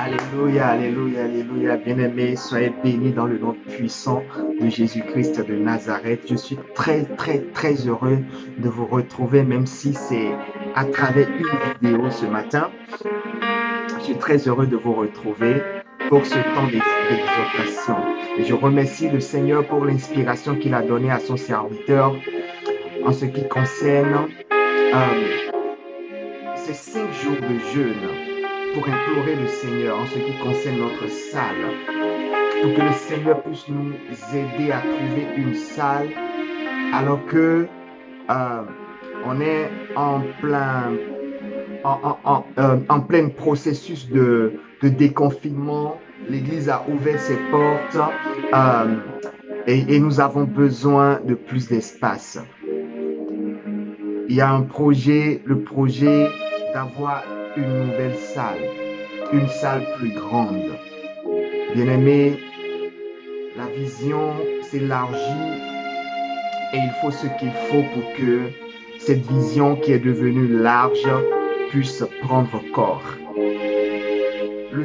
Alléluia, alléluia, alléluia. Bien-aimés, soyez bénis dans le nom puissant de Jésus-Christ de Nazareth. Je suis très, très, très heureux de vous retrouver, même si c'est à travers une vidéo ce matin. Je suis très heureux de vous retrouver pour ce temps d'exhortation. Et je remercie le Seigneur pour l'inspiration qu'il a donnée à son serviteur en ce qui concerne ces 5 jours de jeûne pour implorer le Seigneur en ce qui concerne notre salle, pour que le Seigneur puisse nous aider à trouver une salle alors que on est en plein processus de déconfinement. L'Église a ouvert ses portes et nous avons besoin de plus d'espace. Il y a un projet, le projet d'avoir une nouvelle salle, une salle plus grande. Bien-aimés, la vision s'élargit et il faut ce qu'il faut pour que cette vision qui est devenue large puisse prendre corps. Le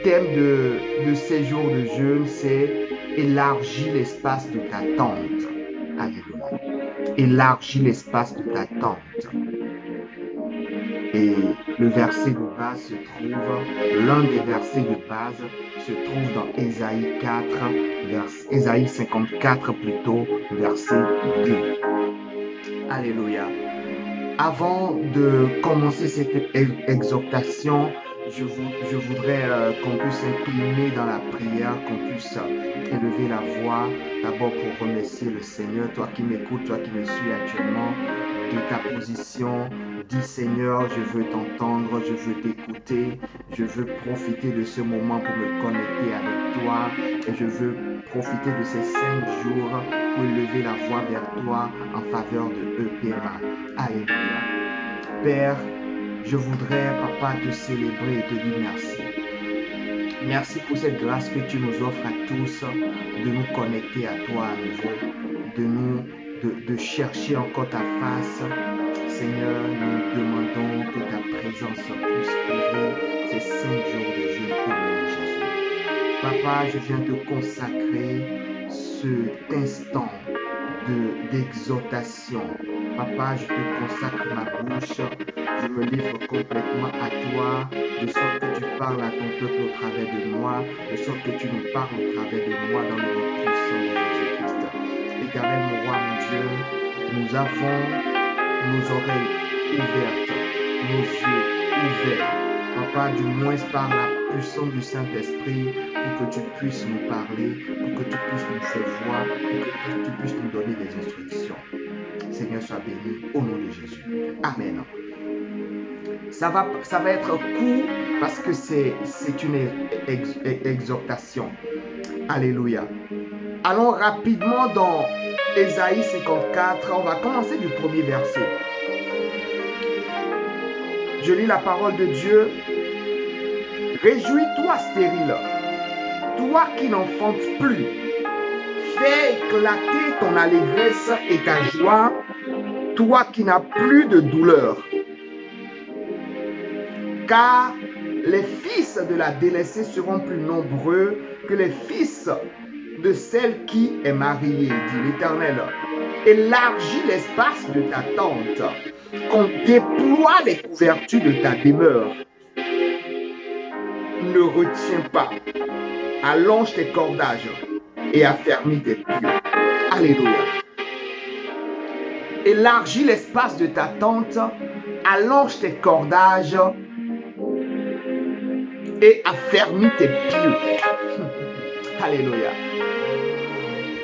thème de ces jours de jeûne, c'est élargir l'espace de ta tente. Alléluia. Élargis l'espace de ta tente. Et le verset de base se trouve, l'un des versets de base se trouve dans Ésaïe 4, Ésaïe 54 plutôt, verset 2. Alléluia. Avant de commencer cette exhortation, je voudrais qu'on puisse incliner dans la prière, qu'on puisse élever la voix, d'abord pour remercier le Seigneur. Toi qui m'écoutes, toi qui me suis actuellement, de ta position, dis Seigneur, je veux t'entendre, je veux t'écouter, je veux profiter de ce moment pour me connecter avec toi et je veux profiter de ces 5 jours pour élever la voix vers toi en faveur de EPMA. Alléluia. Père, je voudrais, Papa, te célébrer et te dire merci. Merci pour cette grâce que tu nous offres à tous de nous connecter à toi à nouveau, de chercher encore ta face. Seigneur, nous demandons que ta présence puisse couvrir ces 5 jours de jeûne au nom de Jésus. Papa, je viens te consacrer cet instant d'exhortation. Papa, je te consacre ma bouche, je me livre complètement à toi, de sorte que tu parles à ton peuple au travers de moi, de sorte que tu nous parles au travers de moi dans le nom puissant de Jésus-Christ. Éternel, mon roi, mon Dieu, nous avons nos oreilles ouvertes, nos yeux ouverts. Papa, du moins par la puissance du Saint-Esprit, pour que tu puisses nous parler, pour que tu puisses nous faire voir, pour que tu puisses nous donner des instructions. Seigneur, sois béni au nom de Jésus. Amen. Ça va être court parce que c'est une exhortation. Alléluia. Allons rapidement dans Ésaïe 54. On va commencer du premier verset. Je lis la parole de Dieu. Réjouis-toi, stérile, toi qui n'enfantes plus. Fais éclater ton allégresse et ta joie, toi qui n'as plus de douleur. Car les fils de la délaissée seront plus nombreux que les fils de celle qui est mariée, dit l'Éternel. Élargis l'espace de ta tente, qu'on déploie les couvertures de ta demeure. Ne retiens pas, allonge tes cordages et affermis tes pieux. Alléluia. Élargis l'espace de ta tente, allonge tes cordages et affermis tes pieux. Alléluia.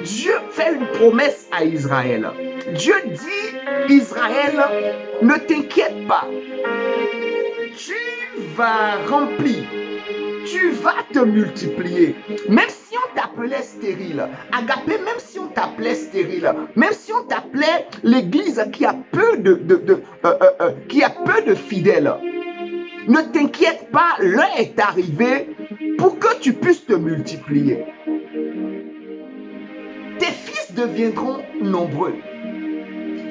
Dieu fait une promesse à Israël. Dieu dit, Israël, ne t'inquiète pas. Tu vas remplir. Tu vas te multiplier. Même si on t'appelait stérile, Agapé, même si on t'appelait stérile, même si on t'appelait l'église qui a peu de fidèles, ne t'inquiète pas, l'heure est arrivée pour que tu puisses te multiplier. Tes fils deviendront nombreux.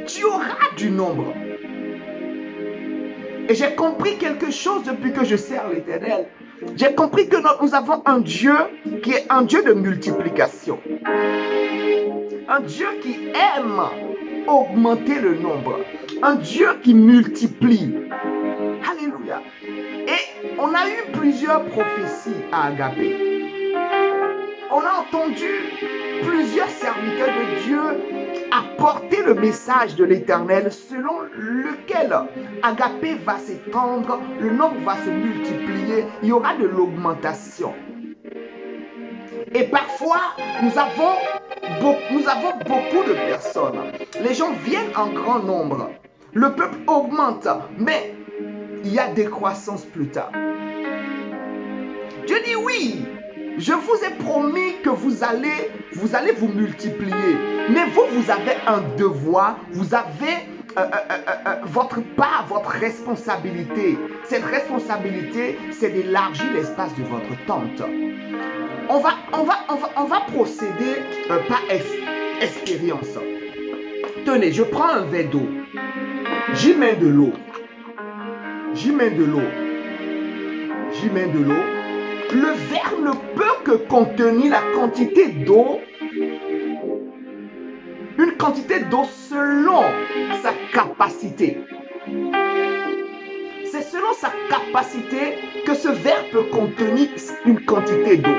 Tu auras du nombre. Et j'ai compris quelque chose depuis que je sers l'Éternel. J'ai compris que nous avons un Dieu qui est un Dieu de multiplication. Un Dieu qui aime augmenter le nombre. Un Dieu qui multiplie. Alléluia. Et on a eu plusieurs prophéties à Agapé. On a entendu plusieurs serviteurs de Dieu apporter le message de l'Éternel selon lequel Agapé va s'étendre, le nombre va se multiplier, il y aura de l'augmentation. Et parfois, nous avons beaucoup de personnes. Les gens viennent en grand nombre. Le peuple augmente, mais il y a décroissance plus tard. Dieu dit oui. Je vous ai promis que vous allez vous multiplier. Mais vous avez un devoir, vous avez votre part, votre responsabilité. Cette responsabilité, c'est d'élargir l'espace de votre tente. On va procéder par expérience. Tenez, je prends un verre d'eau. J'y mets de l'eau. Le verre ne peut que contenir la quantité d'eau, une quantité d'eau selon sa capacité. C'est selon sa capacité que ce verre peut contenir une quantité d'eau.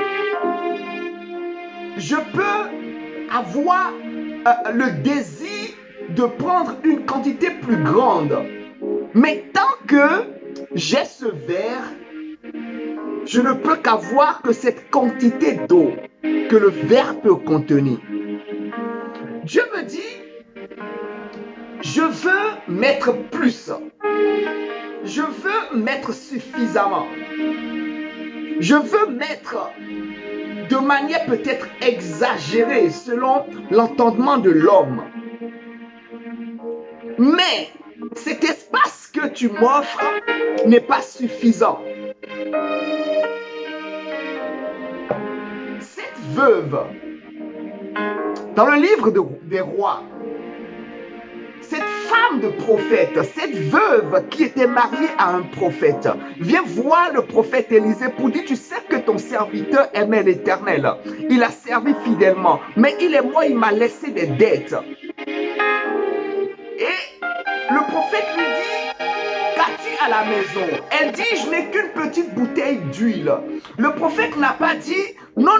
Je peux avoir le désir de prendre une quantité plus grande, mais tant que j'ai ce verre, je ne peux qu'avoir que cette quantité d'eau que le verre peut contenir. Dieu me dit, je veux mettre plus. Je veux mettre suffisamment. Je veux mettre de manière peut-être exagérée selon l'entendement de l'homme. Mais cet espace que tu m'offres n'est pas suffisant. Cette veuve, dans le livre des rois, cette femme de prophète, cette veuve qui était mariée à un prophète, vient voir le prophète Élisée pour dire, tu sais que ton serviteur aimait l'Éternel. Il a servi fidèlement, mais il est mort, il m'a laissé des dettes. Et le prophète lui dit, qu'as-tu à la maison? Elle dit, je n'ai qu'une petite bouteille d'huile. Le prophète n'a pas dit, non,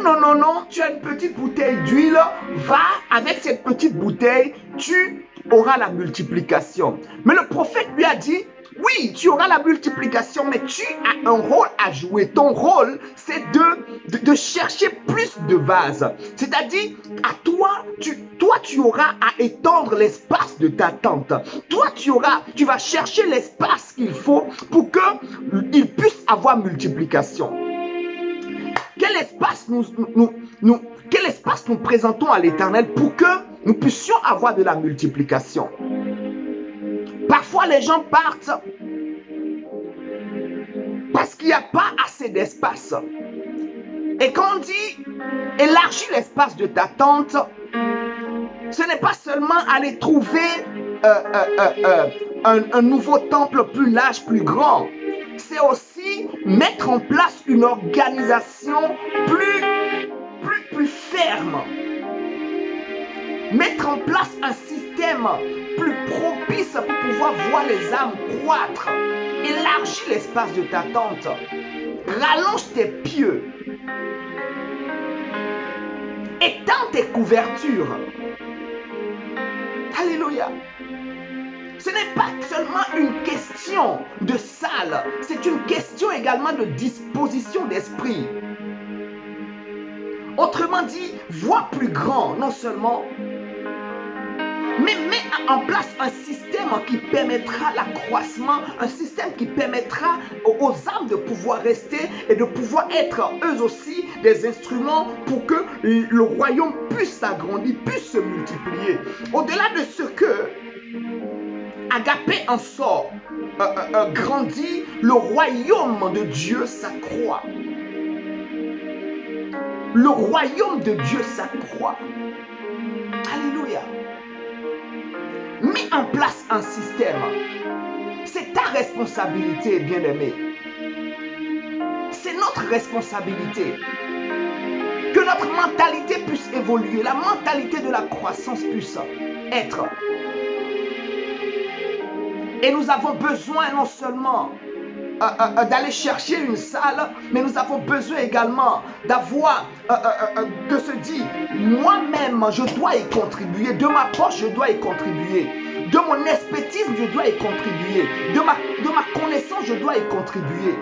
tu as une petite bouteille d'huile, va avec cette petite bouteille, tu auras la multiplication. Mais le prophète lui a dit, oui, tu auras la multiplication, mais tu as un rôle à jouer. Ton rôle, c'est de chercher plus de vases. C'est-à-dire, à toi, tu auras à étendre l'espace de ta tente. Toi, tu vas chercher l'espace qu'il faut pour qu'il puisse avoir multiplication. Quel espace quel espace nous présentons à l'Éternel pour que nous puissions avoir de la multiplication? Parfois, les gens partent parce qu'il n'y a pas assez d'espace. Et quand on dit élargis l'espace de ta tente, ce n'est pas seulement aller trouver un nouveau temple plus large, plus grand. C'est aussi mettre en place une organisation plus ferme. Mettre en place un système plus propice pour pouvoir voir les âmes croître. Élargis l'espace de ta tente. Rallonge tes pieux. Étends tes couvertures. Alléluia. Ce n'est pas seulement une question de salle, c'est une question également de disposition d'esprit. Autrement dit, vois plus grand, non seulement, mais mets en place un système qui permettra l'accroissement, un système qui permettra aux âmes de pouvoir rester et de pouvoir être eux aussi des instruments pour que le royaume puisse s'agrandir, puisse se multiplier. Au-delà de ce que Agapé en sort, grandit, le royaume de Dieu s'accroît. Le royaume de Dieu s'accroît. Alléluia. Mets en place un système. C'est ta responsabilité, bien-aimé. C'est notre responsabilité. Que notre mentalité puisse évoluer, la mentalité de la croissance puisse être. Et nous avons besoin non seulement d'aller chercher une salle, mais nous avons besoin également d'avoir, de se dire, moi-même, je dois y contribuer, de ma poche, je dois y contribuer, de mon expertise, je dois y contribuer, de ma connaissance, je dois y contribuer.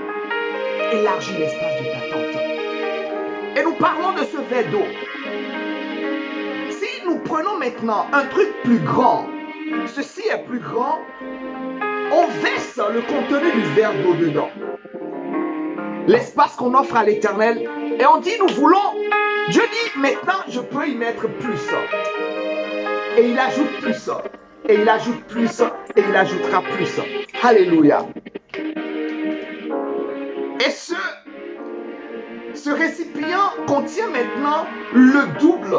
Élargis l'espace de ta tente. Et nous parlons de ce verre d'eau. Si nous prenons maintenant un truc plus grand, ceci est plus grand, on verse le contenu du verre d'eau dedans. L'espace qu'on offre à l'Éternel. Et on dit, nous voulons. Dieu dit, maintenant, je peux y mettre plus. Et il ajoute plus. Et il ajoute plus. Et il ajoutera plus. Alléluia. Et ce récipient contient maintenant le double,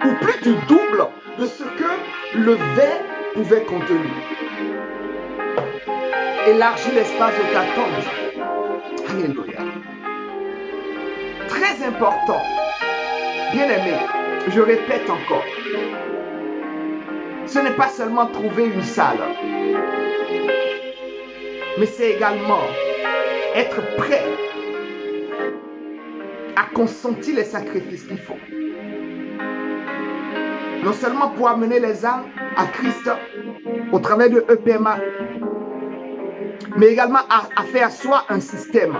ou plus du double, de ce que le verre pouvait contenir. Élargis l'espace de ta tente. Alléluia. Très important. Bien-aimé, je répète encore. Ce n'est pas seulement trouver une salle, mais c'est également être prêt à consentir les sacrifices qu'il faut. Non seulement pour amener les âmes à Christ au travers de EPMA, mais également à faire soi un système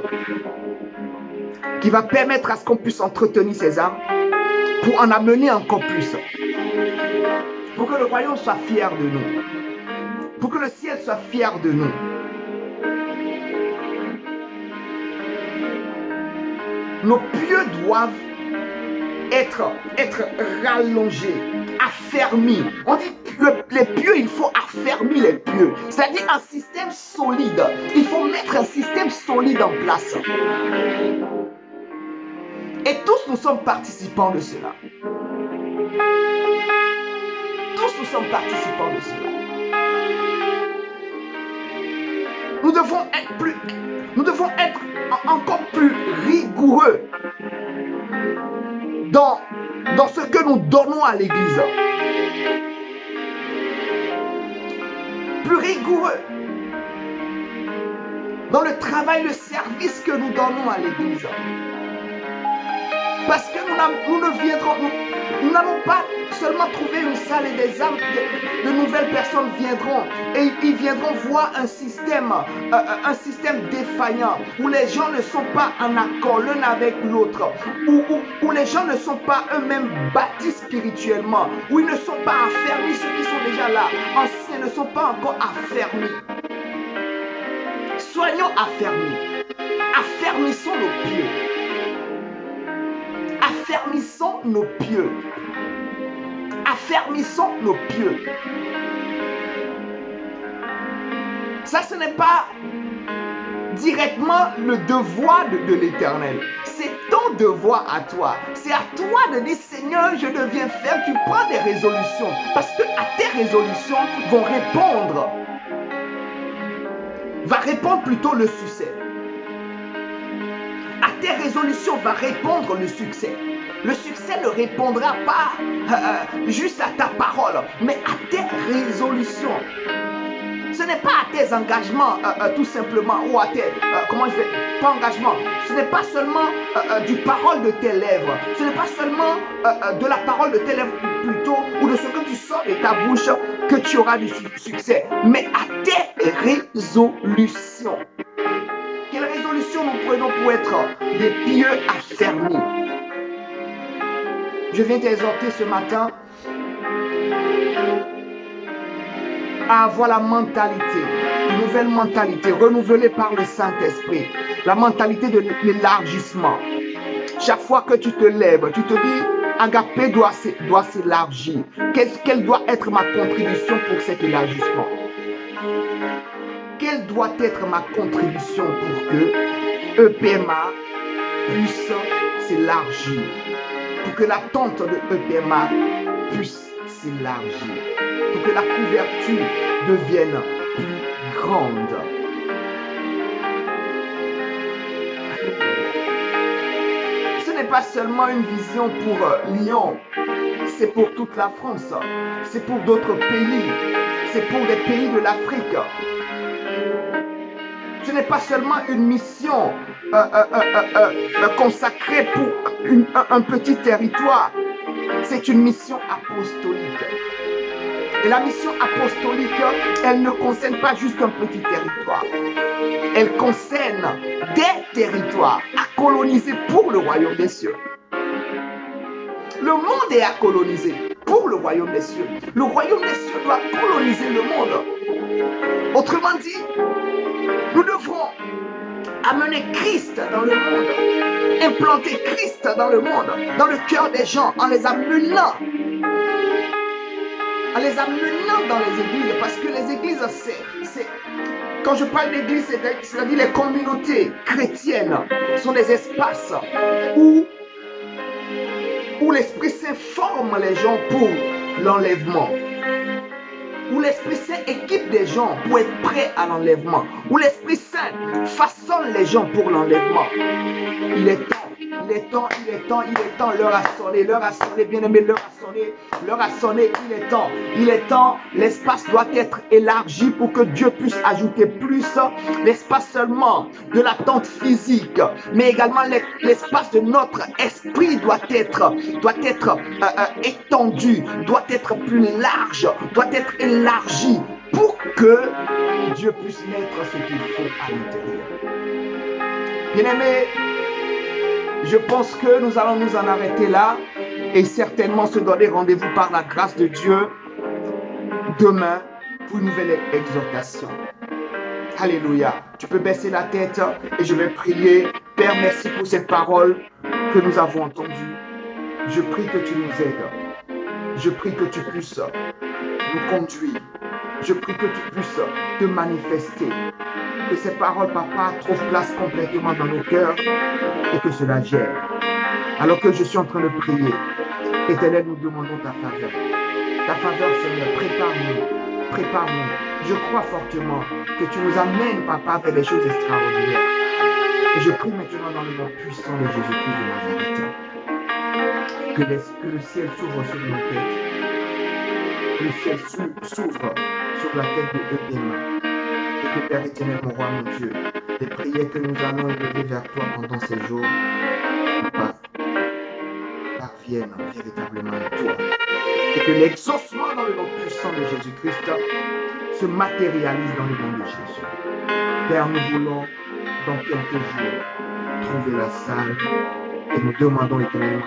qui va permettre à ce qu'on puisse entretenir ces âmes pour en amener encore plus. Pour que le royaume soit fier de nous. Pour que le ciel soit fier de nous. Nos pieux doivent être rallongés, affermis. On dit les pieux, il faut affermir les pieux. C'est-à-dire un système solide. Il faut mettre un système solide en place. Et tous nous sommes participants de cela. Tous nous sommes participants de cela. Nous devons être encore plus rigoureux dans ce que nous donnons à l'Église. Plus rigoureux dans le travail, le service que nous donnons à l'Église. Parce que nous n'allons pas seulement trouver une salle et des âmes, de nouvelles personnes viendront et ils viendront voir un système défaillant où les gens ne sont pas en accord l'un avec l'autre, où les gens ne sont pas eux-mêmes bâtis spirituellement, où ils ne sont pas affermis, ceux qui sont déjà là, anciens ne sont pas encore affermis. Soyons affermis, affermissons nos pieds. Affermissons nos pieux. Affermissons nos pieux. Ça, ce n'est pas directement le devoir de l'Éternel. C'est ton devoir à toi. C'est à toi de dire, Seigneur, je deviens faire. Tu prends des résolutions. Parce que à tes résolutions va répondre plutôt le succès. À tes résolutions va répondre le succès. Le succès ne répondra pas juste à ta parole, mais à tes résolutions. Ce n'est pas à tes engagements, tout simplement, ou à tes, pas engagement. Ce n'est pas seulement du parole de tes lèvres. Ce n'est pas seulement de la parole de tes lèvres plutôt, ou de ce que tu sors de ta bouche que tu auras du succès, mais à tes résolutions. Quelles résolutions nous prenons pour être des pieux affermis? Je viens t'exhorter ce matin à avoir la mentalité, une nouvelle mentalité renouvelée par le Saint-Esprit, la mentalité de l'élargissement. Chaque fois que tu te lèves, tu te dis, Agapé doit s'élargir. Quelle doit être ma contribution pour cet élargissement? Quelle doit être ma contribution pour que EPMA puisse s'élargir? Pour que la tente de EPMA puisse s'élargir, pour que la couverture devienne plus grande. Ce n'est pas seulement une vision pour Lyon, c'est pour toute la France, c'est pour d'autres pays, c'est pour des pays de l'Afrique. Ce n'est pas seulement une mission consacrée pour un petit territoire, c'est une mission apostolique. Et la mission apostolique, elle ne concerne pas juste un petit territoire. Elle concerne des territoires à coloniser pour le royaume des cieux. Le monde est à coloniser pour le royaume des cieux. Le royaume des cieux doit coloniser le monde. Autrement dit, nous devrons amener Christ dans le monde, implanter Christ dans le monde, dans le cœur des gens, en les amenant dans les églises, parce que les églises, quand je parle d'église, c'est-à-dire les communautés chrétiennes sont des espaces où l'Esprit Saint forme les gens pour l'enlèvement, où l'Esprit Saint équipe des gens pour être prêts à l'enlèvement, où l'Esprit Saint façonne les gens pour l'enlèvement. Il est temps, l'heure a sonné, bien-aimé, l'heure a sonné, il est temps, l'espace doit être élargi pour que Dieu puisse ajouter plus, l'espace seulement de la tente physique, mais également l'espace de notre esprit doit être étendu, doit être plus large, doit être élargi pour que Dieu puisse mettre ce qu'il faut à l'intérieur. Bien-aimé, je pense que nous allons nous en arrêter là et certainement se donner rendez-vous par la grâce de Dieu demain pour une nouvelle exhortation. Alléluia. Tu peux baisser la tête et je vais prier. Père, merci pour cette parole que nous avons entendue. Je prie que tu nous aides. Je prie que tu puisses nous conduire. Je prie que tu puisses te manifester. Que ces paroles, papa, trouvent place complètement dans nos cœurs et que cela gère. Alors que je suis en train de prier, Éternel, nous demandons ta faveur. Ta faveur, Seigneur, prépare-nous. Je crois fortement que tu nous amènes, papa, vers des choses extraordinaires. Et je prie maintenant dans le nom puissant de Jésus-Christ de Nazareth. Que le ciel s'ouvre sur nos têtes. Que le ciel s'ouvre sur la tête de Emma. Et que Père éternel, mon roi, mon Dieu, les prières que nous allons élever vers toi pendant ces jours, parviennent véritablement à toi. Et que l'exaucement dans le nom puissant de Jésus-Christ se matérialise dans le nom de Jésus. Père, nous voulons dans quelques jours trouver la salle et nous demandons éternel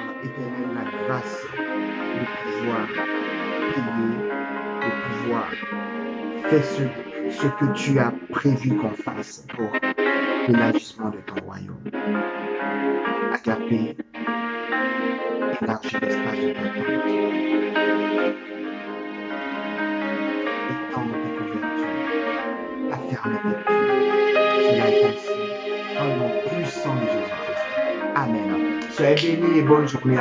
la grâce de pouvoir prier, de pouvoir faire ce que tu as prévu qu'on fasse pour l'élargissement de ton royaume. Agapé, élargis l'espace de ta tente. Étends tes couvertures, afferme tes pieds. Cela est ainsi, dans le nom puissant de Jésus-Christ. Amen. Soyez bénis et bonne journée.